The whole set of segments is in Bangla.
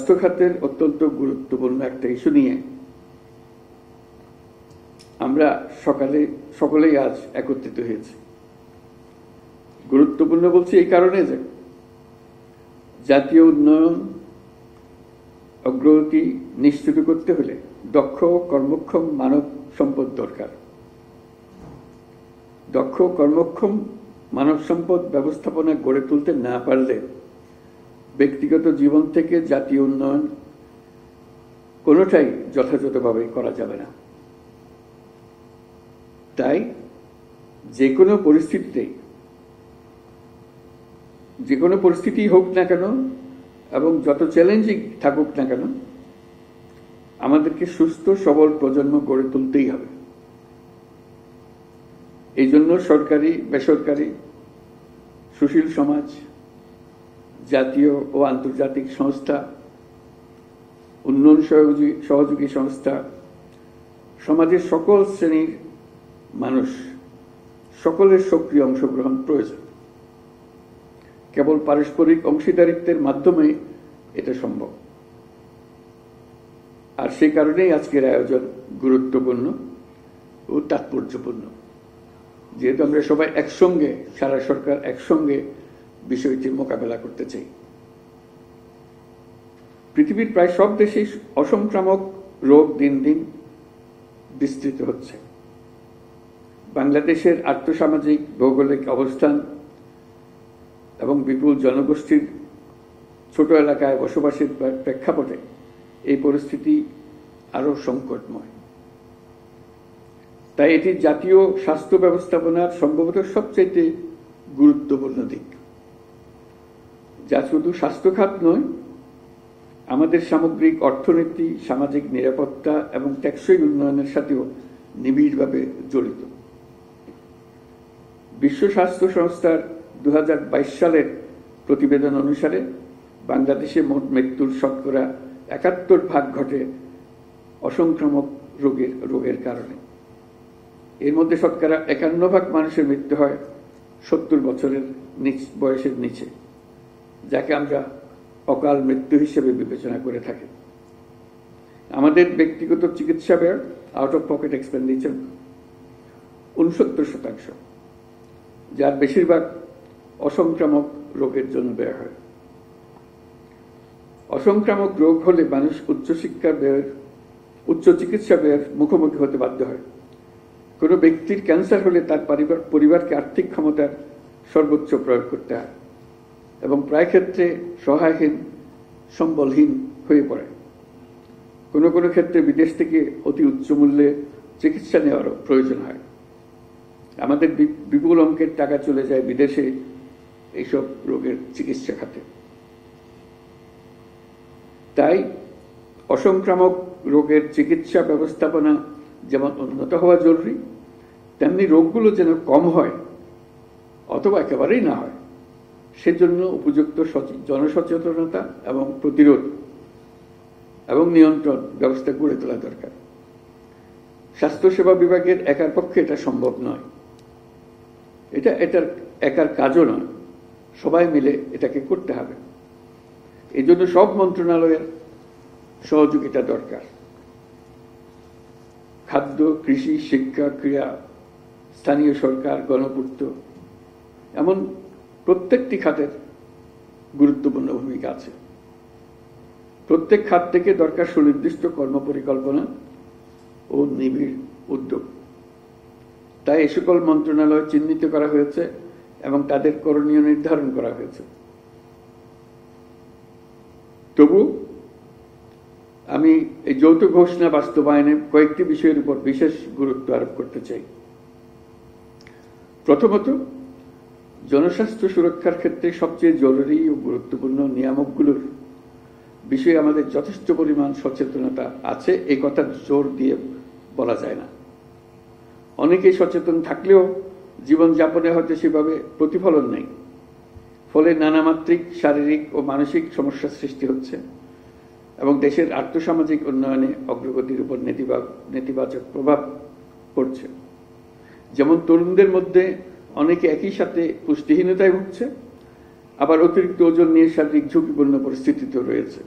স্বাস্থ্য খাতের অত্যন্ত গুরুত্বপূর্ণ একটা ইস্যু নিয়ে আমরা সকলেই আজ একত্রিত হয়েছি। গুরুত্বপূর্ণ বলছি এই কারণে যে জাতীয় উন্নয়ন অগ্রগতি নিশ্চিত করতে হলে দক্ষ কর্মক্ষম মানব সম্পদ দরকার। দক্ষ কর্মক্ষম মানব সম্পদ ব্যবস্থাপনা গড়ে তুলতে না পারলে ব্যক্তিগত জীবন থেকে জাতীয় উন্নয়ন কোনোটাই যথাযথভাবে করা যাবে না। তাই যে কোনো পরিস্থিতি হোক না কেন এবং যত চ্যালেঞ্জিং থাকুক না কেন, আমাদেরকে সুস্থ সবল প্রজন্ম গড়ে তুলতেই হবে। এই জন্য সরকারি বেসরকারি সুশীল সমাজ, জাতীয় ও আন্তর্জাতিক সংস্থা, উন্নয়ন সহযোগী সংস্থা, সমাজের সকল শ্রেণীর মানুষ সকলের সক্রিয় অংশগ্রহণ প্রয়োজন। কেবল পারস্পরিক অংশীদারিত্বের মাধ্যমে এটা সম্ভব। আর সেই কারণেই আজকের আয়োজন গুরুত্বপূর্ণ ও তাৎপর্যপূর্ণ, যেহেতু আমরা সবাই একসঙ্গে, সারা সরকার একসঙ্গে বিষয়টি মোকাবেলা করতে চাই। পৃথিবীর প্রায় সব দেশেই অসংক্রামক রোগ দিন দিন বিস্তৃত হচ্ছে। বাংলাদেশের আর্থসামাজিক ভৌগোলিক অবস্থান এবং বিপুল জনগোষ্ঠীর ছোট এলাকায় বসবাসের প্রেক্ষাপটে এই পরিস্থিতি আরো সংকটময়। তাই এটি জাতীয় স্বাস্থ্য ব্যবস্থাপনার সম্ভবত সবচেয়ে গুরুত্বপূর্ণ দিক, যা শুধু স্বাস্থ্য খাত নয়, আমাদের সামগ্রিক অর্থনীতি, সামাজিক নিরাপত্তা এবং টেকসই উন্নয়নের সাথেও নিবিড়ভাবে জড়িত। বিশ্ব স্বাস্থ্য সংস্থার 2022 সালের প্রতিবেদন অনুসারে বাংলাদেশে মোট মৃত্যুর শতকরা 71% ঘটে অসংক্রামক রোগের কারণে। এর মধ্যে শতকরা 51% মানুষের মৃত্যু হয় 70 বছরের বয়সের নিচে, যাকে আমরা অকাল মৃত্যু হিসেবে বিবেচনা করে থাকি। আমাদের ব্যক্তিগত চিকিৎসা ব্যয়, আউট অফ পকেট এক্সপেন্ডিচার 69%, যার বেশিরভাগ অসংক্রামক রোগের জন্য ব্যয় হয়। অসংক্রামক রোগ হলে মানুষ উচ্চ চিকিৎসা ব্যয়ের মুখোমুখি হতে বাধ্য হয়। কোনো ব্যক্তির ক্যান্সার হলে তার পরিবারকে আর্থিক ক্ষমতার সর্বোচ্চ প্রয়োগ করতে হয় এবং প্রায় ক্ষেত্রে সহায়হীন, সম্বলহীন হয়ে পড়ে। কোনো কোনো ক্ষেত্রে বিদেশ থেকে অতি উচ্চ মূল্যে চিকিৎসা নেওয়ারও প্রয়োজন হয়। আমাদের বিপুল অঙ্কের টাকা চলে যায় বিদেশে এইসব রোগের চিকিৎসা খাতে। তাই অসংক্রামক রোগের চিকিৎসা ব্যবস্থাপনা যেমন উন্নত হওয়া জরুরি, তেমনি রোগগুলো যেন কম হয় অথবা একেবারেই না হয়, সেজন্য উপযুক্ত জনসচেতনতা এবং প্রতিরোধ এবং নিয়ন্ত্রণ ব্যবস্থা গড়ে তোলা দরকার। স্বাস্থ্যসেবা বিভাগের একার পক্ষে এটা সম্ভব নয়, এটার একার কাজও নয়, সবাই মিলে এটাকে করতে হবে। এই জন্য সব মন্ত্রণালয়ের সহযোগিতা দরকার। খাদ্য, কৃষি, শিক্ষা, ক্রীড়া, স্থানীয় সরকার, গণপূর্ত, এমন প্রত্যেকটি খাতের গুরুত্বপূর্ণ ভূমিকা আছে। প্রত্যেক খাত থেকে দরকার সুনির্দিষ্ট কর্মপরিকল্পনা ও নিবিড় উদ্যোগ। তাই এ সকল মন্ত্রণালয় চিহ্নিত করা হয়েছে এবং তাদের করণীয় নির্ধারণ করা হয়েছে। তবু আমি এই যৌথ ঘোষণা বাস্তবায়নে কয়েকটি বিষয়ের উপর বিশেষ গুরুত্ব আরোপ করতে চাই। প্রথমত, জনস্বাস্থ্য সুরক্ষার ক্ষেত্রে সবচেয়ে জরুরি ও গুরুত্বপূর্ণ নিয়ামকগুলোর বিষয়ে আমাদের যথেষ্ট পরিমাণ সচেতনতা আছে, এই কথা জোর দিয়ে বলা যায় না। অনেকেই সচেতন থাকলেও জীবনযাপনে হয়তো সেভাবে প্রতিফলন নেই। ফলে নানামাত্রিক শারীরিক ও মানসিক সমস্যার সৃষ্টি হচ্ছে এবং দেশের আর্থসামাজিক উন্নয়নে অগ্রগতির উপর নেতিবাচক প্রভাব পড়ছে। যেমন তরুণদের মধ্যে অনেকে একই সাথে পুষ্টিহীনতায় ভুগছে, আবার অতিরিক্ত ওজন নিয়ে শারীরিক ঝুঁকিপূর্ণ পরিস্থিতিতেও রয়েছে।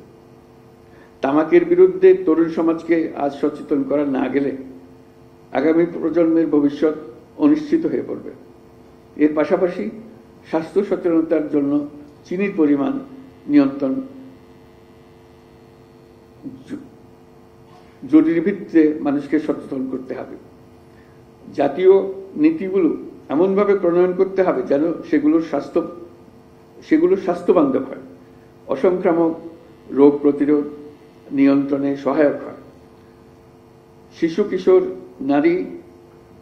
তামাকের বিরুদ্ধে তরুণ সমাজকে আজ সচেতন করা না গেলে আগামী প্রজন্মের ভবিষ্যৎ অনিশ্চিত হয়ে পড়বে। এর পাশাপাশি স্বাস্থ্য সচেতনতার জন্য চিনির পরিমাণ নিয়ন্ত্রণ জরুরি ভিত্তিতে মানুষকে সচেতন করতে হবে। জাতীয় নীতিগুলো এমনভাবে প্রণয়ন করতে হবে যেন সেগুলো স্বাস্থ্যবান্ধব হয়, অসংক্রামক রোগ প্রতিরোধ নিয়ন্ত্রণে সহায়ক হয়। শিশু কিশোর নারী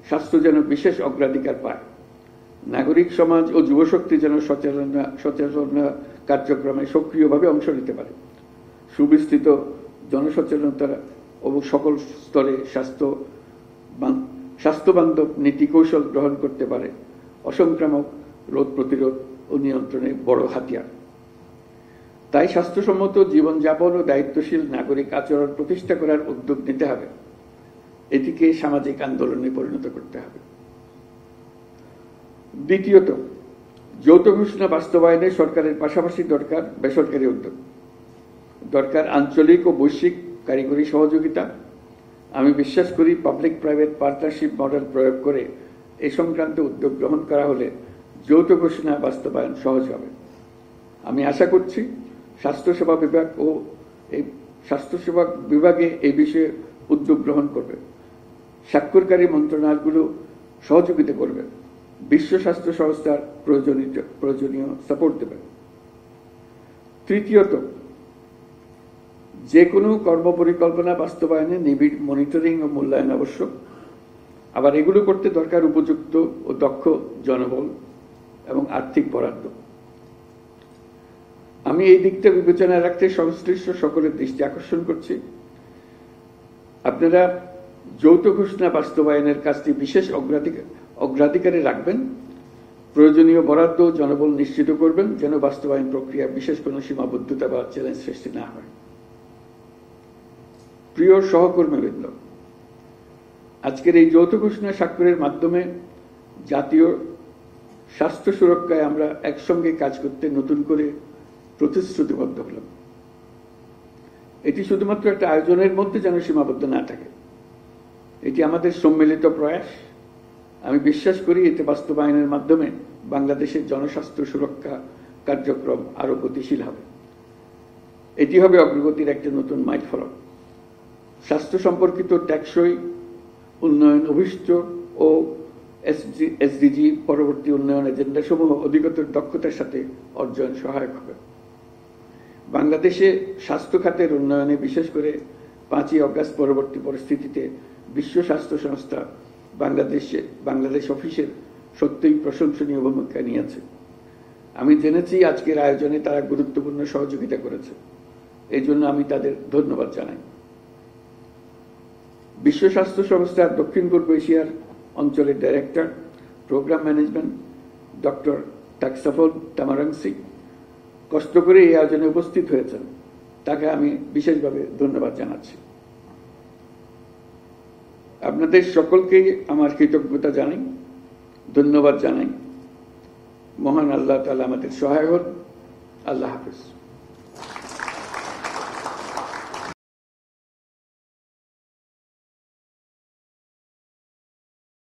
স্বাস্থ্য যেন বিশেষ অগ্রাধিকার পায়। নাগরিক সমাজ ও যুবশক্তি যেন সচেতনতা কার্যক্রমে সক্রিয়ভাবে অংশ নিতে পারে। সুবিস্তৃত জনসচেতনতা ও সকল স্তরে স্বাস্থ্যবান্ধব নীতি কৌশল গ্রহণ করতে পারে অসংক্রামক রোগ প্রতিরোধ ও নিয়ন্ত্রণে বড় হাতিয়ার। তাই স্বাস্থ্যসম্মত জীবনযাপন ও দায়িত্বশীল নাগরিক আচরণ প্রতিষ্ঠা করার উদ্যোগ নিতে হবে। এটিকে সামাজিক আন্দোলনে পরিণত করতে হবে। দ্বিতীয়ত, যৌথ ঘোষণা বাস্তবায়নে সরকারের পাশাপাশি দরকার বেসরকারি উদ্যোগ, দরকার আঞ্চলিক ও বৈশ্বিক কারিগরি সহযোগিতা। আমি বিশ্বাস করি পাবলিক প্রাইভেট পার্টনারশিপ মডেল প্রয়োগ করে এ সংক্রান্ত উদ্যোগ গ্রহণ করা হলে যৌথ ঘোষণা বাস্তবায়ন সহজ হবে। আমি আশা করছি স্বাস্থ্যসেবা বিভাগে এই বিষয়ে উদ্যোগ গ্রহণ করবে, স্বাক্ষরকারী মন্ত্রণালয়গুলো সহযোগিতা করবে, বিশ্ব স্বাস্থ্য সংস্থার প্রয়োজনীয় সাপোর্ট দেবে। তৃতীয়ত, যে কোনো কর্মপরিকল্পনা বাস্তবায়নে নিবিড় মনিটরিং ও মূল্যায়ন আবশ্যক। আবার এগুলো করতে দরকার উপযুক্ত ও দক্ষ জনবল এবং আর্থিক বরাদ্দ। আমি এই দিকটা বিবেচনায় রাখতে সংশ্লিষ্ট সকলের দৃষ্টি আকর্ষণ করছি। আপনারা যৌথ ঘোষণা বাস্তবায়নের কাজটি বিশেষ অগ্রাধিকারে রাখবেন। প্রয়োজনীয় বরাদ্দ জনবল নিশ্চিত করবেন যেন বাস্তবায়ন প্রক্রিয়া বিশেষ কোনো সীমাবদ্ধতা বা চ্যালেঞ্জ সৃষ্টি না হয়। প্রিয় সহকর্মীবৃন্দ, আজকের এই যৌথ ঘোষণা স্বাক্ষরের মাধ্যমে জাতীয় স্বাস্থ্য সুরক্ষায় আমরা একসঙ্গে কাজ করতে নতুন করে প্রতিশ্রুতিবদ্ধ হলাম। এটি শুধুমাত্র একটা আয়োজনের মধ্যে যেন সীমাবদ্ধ না থাকে, এটি আমাদের সম্মিলিত প্রয়াস। আমি বিশ্বাস করি এতে বাস্তবায়নের মাধ্যমে বাংলাদেশের জনস্বাস্থ্য সুরক্ষা কার্যক্রম আরো গতিশীল হবে। এটি হবে অগ্রগতির একটা নতুন মাইলফলক। স্বাস্থ্য সম্পর্কিত টেকসই উন্নয়ন অভিষ্ট ও এসডিজি পরবর্তী উন্নয়ন এজেন্ডা সমূহ অধিকতর দক্ষতার সাথে অর্জন সহায়ক হবে। বাংলাদেশে স্বাস্থ্য খাতের উন্নয়নে বিশেষ করে 5ই অগাস্ট পরবর্তী পরিস্থিতিতে বিশ্ব স্বাস্থ্য সংস্থা বাংলাদেশ অফিসের সত্যিই প্রশংসনীয় ভূমিকা নিয়েছে। আমি জেনেছি আজকের আয়োজনে তারা গুরুত্বপূর্ণ সহযোগিতা করেছে, এই জন্য আমি তাদের ধন্যবাদ জানাই। বিশ্ব স্বাস্থ্য সংস্থার দক্ষিণ পূর্ব এশিয়ার অঞ্চলের ডাইরেক্টর প্রোগ্রাম ম্যানেজমেন্ট ডক্টর টাকসাফল তামারাংসি কষ্ট করে এই আয়োজনে উপস্থিত হয়েছেন, তাকে আমি বিশেষভাবে ধন্যবাদ জানাচ্ছি। আপনাদের সকলকেই আমার কৃতজ্ঞতা জানাই, ধন্যবাদ জানাই। মহান আল্লাহ তাআলা আমাদের সহায় হন। আল্লাহ হাফেজ।